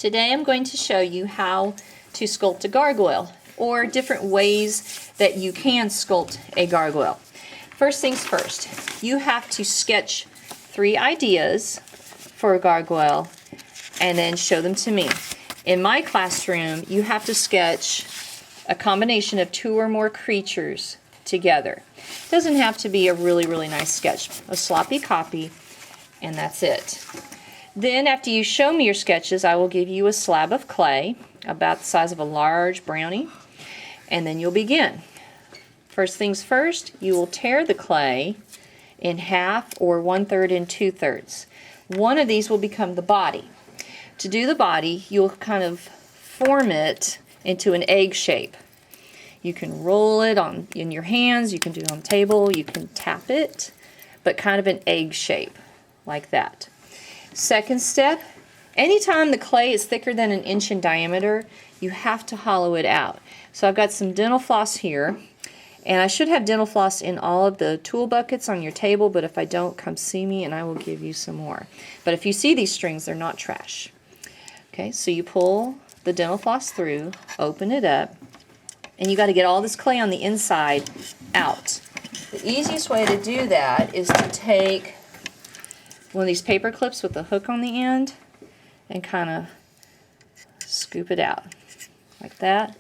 Today I'm going to show you how to sculpt a gargoyle, or different ways that you can sculpt a gargoyle. First things first, you have to sketch 3 ideas for a gargoyle and then show them to me. In my classroom, you have to sketch a combination of 2 or more creatures together. It doesn't have to be a really nice sketch, a sloppy copy, and that's it. Then after you show me your sketches, I will give you a slab of clay about the size of a large brownie, and then you'll begin. First things first, you will tear the clay in half or 1/3 and 2/3. One of these will become the body. To do the body, you'll kind of form it into an egg shape. You can roll it in your hands, you can do it on the table, you can tap it, but kind of an egg shape, like that. Second step, anytime the clay is thicker than 1 inch in diameter, you have to hollow it out. So I've got some dental floss here, and I should have dental floss in all of the tool buckets on your table, but if I don't, come see me and I will give you some more. But if you see these strings, they're not trash. Okay, so you pull the dental floss through, open it up, and you got to get all this clay on the inside out. The easiest way to do that is to take one of these paper clips with a hook on the end and kind of scoop it out like that,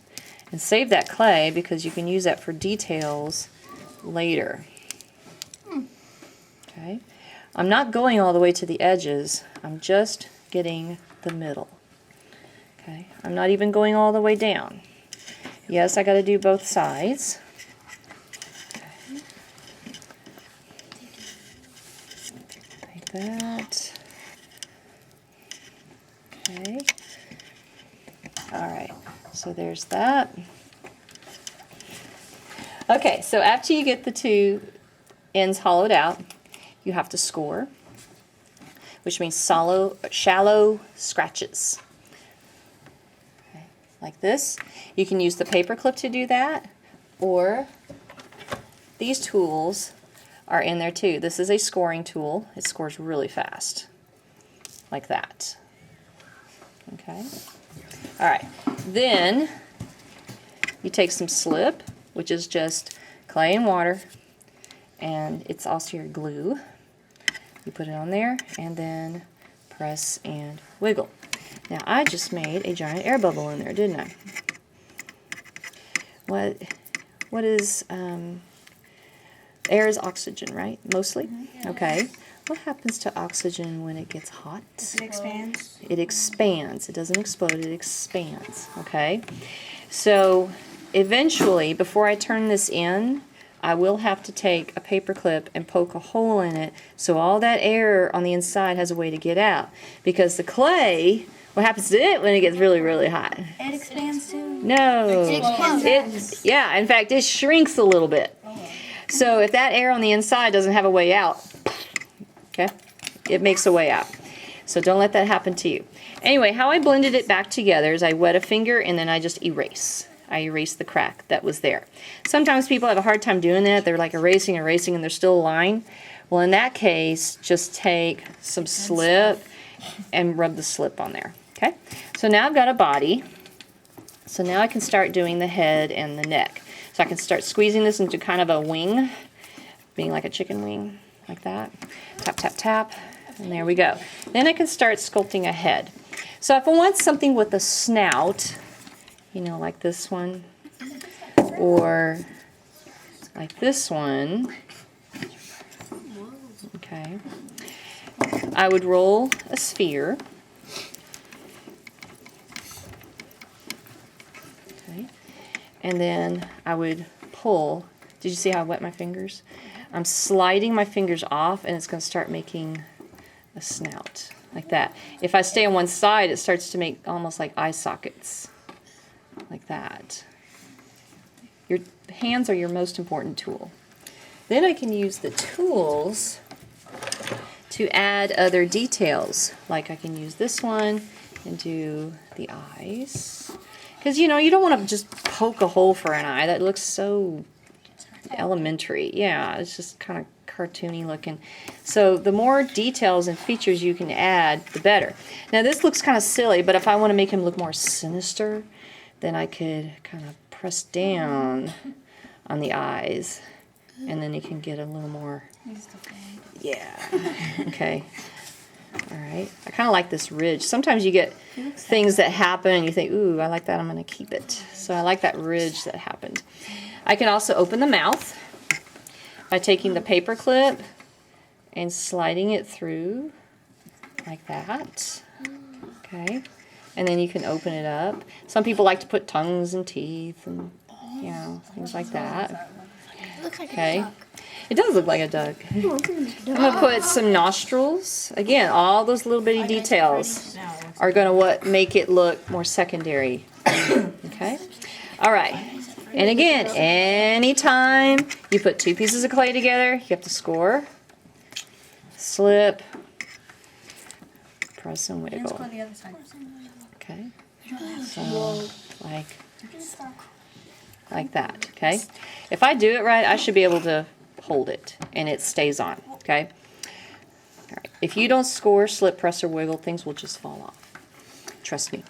and save that clay because you can use that for details later. Okay, I'm not going all the way to the edges, I'm just getting the middle. Okay, I'm not even going all the way down. Yes, I got to do both sides. Like that. Okay. Alright, so there's that. Okay, so after you get the 2 ends hollowed out, you have to score, which means shallow scratches. Okay, like this. You can use the paper clip to do that, or these tools are in there too. This is a scoring tool. It scores really fast, like that. Okay. All right. Then you take some slip, which is just clay and water, and it's also your glue. You put it on there and then press and wiggle. Now I just made a giant air bubble in there, didn't I? What is air is oxygen, right? Mostly? Yeah. Okay. What happens to oxygen when it gets hot? It expands. It expands. It doesn't explode, it expands. Okay? So eventually, before I turn this in, I will have to take a paper clip and poke a hole in it so all that air on the inside has a way to get out. Because the clay, what happens to it when it gets really hot? It expands too. No. It expands. Yeah, in fact, it shrinks a little bit. So if that air on the inside doesn't have a way out, okay, it makes a way out. So don't let that happen to you. Anyway, how I blended it back together is I wet a finger and then I just erase. I erase the crack that was there. Sometimes people have a hard time doing that. They're like erasing, and there's still a line. Well, in that case, just take some slip and rub the slip on there. Okay? So now I've got a body. So now I can start doing the head and the neck. So I can start squeezing this into kind of a wing, being like a chicken wing, like that. Tap, tap, tap, and there we go. Then I can start sculpting a head. So if I want something with a snout, you know, like this one, or like this one, okay, I would roll a sphere. Okay. And then I would pull. Did you see how I wet my fingers? I'm sliding my fingers off and it's going to start making a snout like that. If I stay on one side, it starts to make almost like eye sockets like that. Your hands are your most important tool. Then I can use the tools to add other details. Like I can use this one and do the eyes. Because, you know, you don't want to just poke a hole for an eye. That looks so elementary. Yeah, it's just kind of cartoony looking. So the more details and features you can add, the better. Now this looks kind of silly, but if I want to make him look more sinister, then I could kind of press down on the eyes, and then you can get a little more. Yeah. Okay. All right. I kind of like this ridge. Sometimes you get things that happen and you think, ooh, I like that, I'm going to keep it. So I like that ridge that happened. I can also open the mouth by taking the paper clip and sliding it through like that. Okay. And then you can open it up. Some people like to put tongues and teeth and, you know, things like that. Okay. It does look like a duck. I'm going to put some nostrils. Again, all those little bitty details are going to make it look more secondary. Okay? All right. And again, anytime you put two pieces of clay together, you have to score, slip, press and wiggle. Okay? So, like that. Okay? If I do it right, I should be able to hold it and it stays on. Okay? All right. If you don't score, slip, press, or wiggle, things will just fall off. Trust me.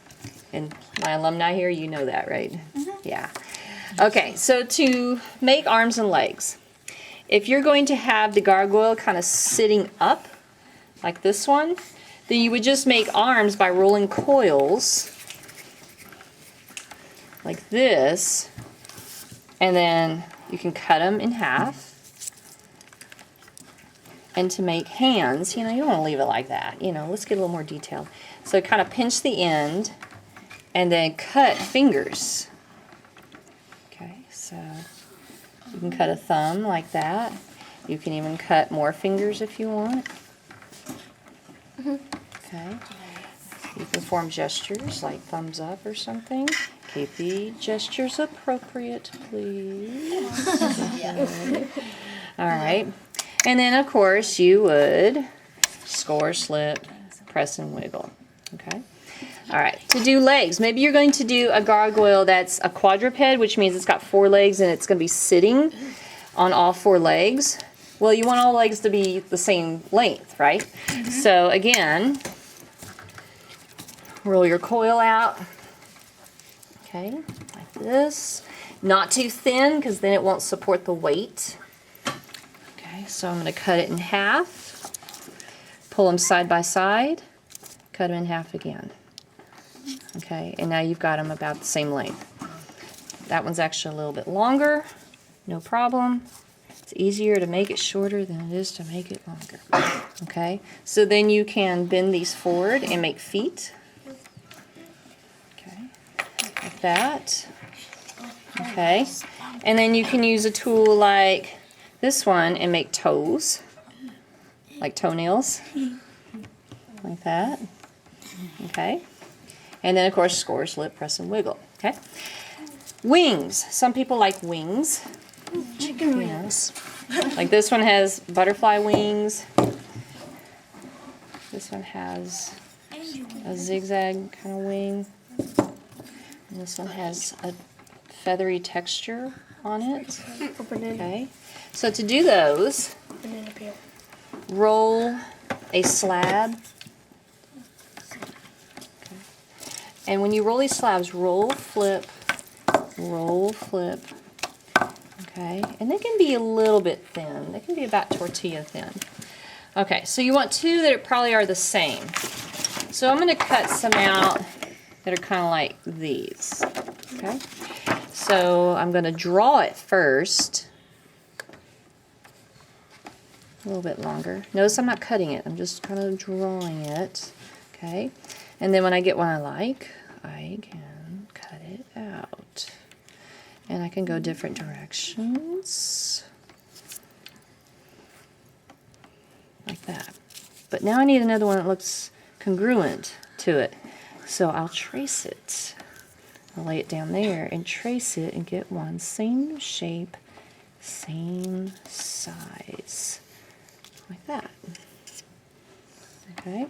And my alumni here, you know that, right? Yeah. Okay, so to make arms and legs, if you're going to have the gargoyle kind of sitting up, like this one, then you would just make arms by rolling coils like this, and then you can cut them in half. And to make hands, you know, you don't want to leave it like that. You know, let's get a little more detailed. So kind of pinch the end and then cut fingers. Okay, so you can cut a thumb like that. You can even cut more fingers if you want. Okay. You can form gestures like thumbs up or something. Keep the gestures appropriate, please. All right. And then, of course, you would score, slip, press, and wiggle. Okay? All right. To do legs, maybe you're going to do a gargoyle that's a quadruped, which means it's got 4 legs and it's going to be sitting on all 4 legs. Well, you want all legs to be the same length, right? So, again, roll your coil out. Okay, like this. Not too thin, because then it won't support the weight. Okay, so I'm going to cut it in half, pull them side by side, cut them in half again. Okay, and now you've got them about the same length. That one's actually a little bit longer, no problem. It's easier to make it shorter than it is to make it longer. Okay, so then you can bend these forward and make feet. Okay, like that. Okay, and then you can use a tool like this one and make toes, like toenails, like that. Okay, and then of course score, slip, press, and wiggle. Okay, wings. Some people like wings. Chicken wings. Yes. Like this one has butterfly wings. This one has a zigzag kind of wing. And this one has a feathery texture on it. Okay. So to do those, roll a slab. Okay. And when you roll these slabs, roll, flip, roll, flip. Okay, and they can be a little bit thin. They can be about tortilla thin. Okay, so you want 2 that probably are the same. So I'm going to cut some out that are kind of like these. Okay, so I'm going to draw it first. A little bit longer. Notice I'm not cutting it. I'm just kind of drawing it. Okay, and then when I get one I like, I can cut it out. And I can go different directions, like that. But now I need another one that looks congruent to it. So I'll trace it. I'll lay it down there and trace it and get one same shape, same size, like that. Okay.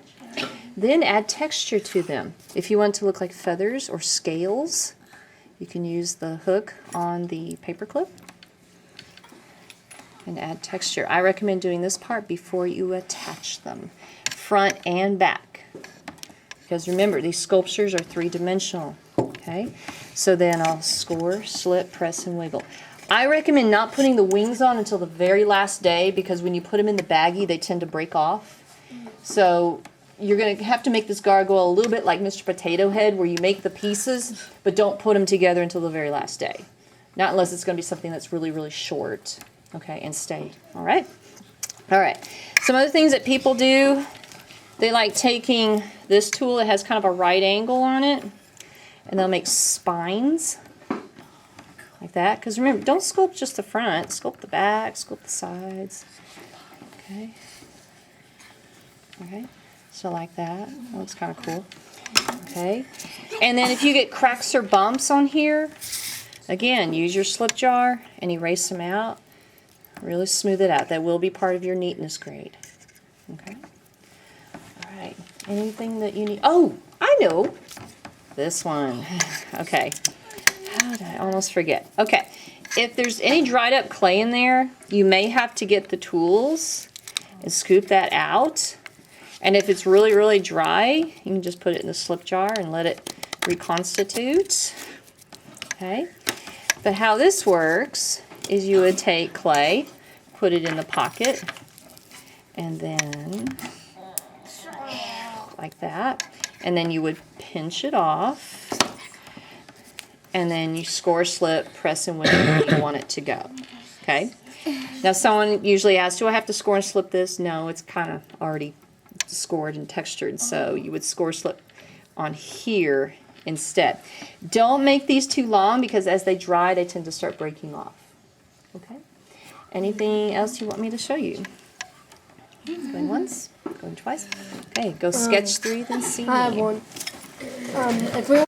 Then add texture to them. If you want to look like feathers or scales, you can use the hook on the paper clip. and add texture. I recommend doing this part before you attach them, front and back. Because remember, these sculptures are three-dimensional, okay? So then I'll score, slip, press, and wiggle. I recommend not putting the wings on until the very last day because when you put them in the baggie, they tend to break off. So you're going to have to make this gargoyle a little bit like Mr. Potato Head where you make the pieces, but don't put them together until the very last day. Not unless it's going to be something that's really, really short, okay, and stay, all right? All right, some other things that people do, they like taking this tool that has kind of a right angle on it, and they'll make spines like that. Because remember, don't sculpt just the front, sculpt the back, sculpt the sides. Okay. Okay, so like that. That looks kind of cool. Okay, and then if you get cracks or bumps on here, again, use your slip jar and erase them out. Really smooth it out. That will be part of your neatness grade. Okay. All right. Anything that you need? Oh, I know. This one. Okay. How did I almost forget? Okay. If there's any dried up clay in there, you may have to get the tools and scoop that out. And if it's really, really dry, you can just put it in the slip jar and let it reconstitute. Okay. But how this works is you would take clay, put it in the pocket, and then like that, and then you would pinch it off, and then you score, slip, press, and where you want it to go. Okay. Now someone usually asks, do I have to score and slip this? No, it's kind of already scored and textured, so you would score, slip on here instead. Don't make these too long because as they dry, they tend to start breaking off. Okay. Anything else you want me to show you? Going once, going twice. Okay, go sketch 3, then see me. I have one. If we